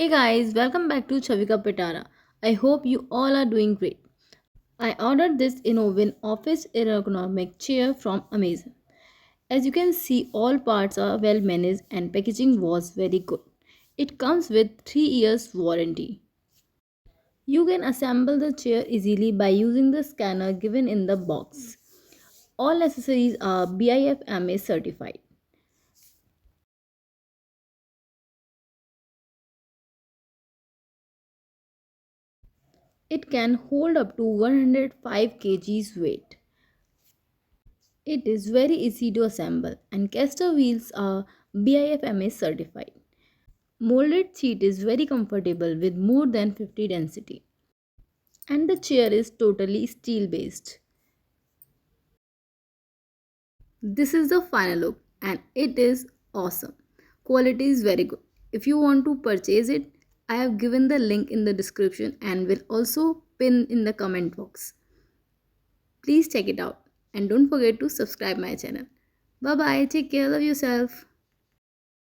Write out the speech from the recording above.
Hey guys, welcome back to Chavika Petara. I hope you all are doing great. I ordered this INNOWIN office ergonomic chair from Amazon. As you can see, all parts are well managed and packaging was very good. It comes with 3 years warranty. You can assemble the chair easily by using the scanner given in the box. All accessories are BIFMA certified. It can hold up to 105 kgs weight. It is very easy to assemble and caster wheels are BIFMA certified. Molded seat is very comfortable with more than 50 density. And the chair is totally steel based. This is the final look and it is awesome. Quality is very good. If you want to purchase it, I have given the link in the description and will also pin in the comment box. Please check it out and don't forget to subscribe my channel. Bye bye. Take care of yourself.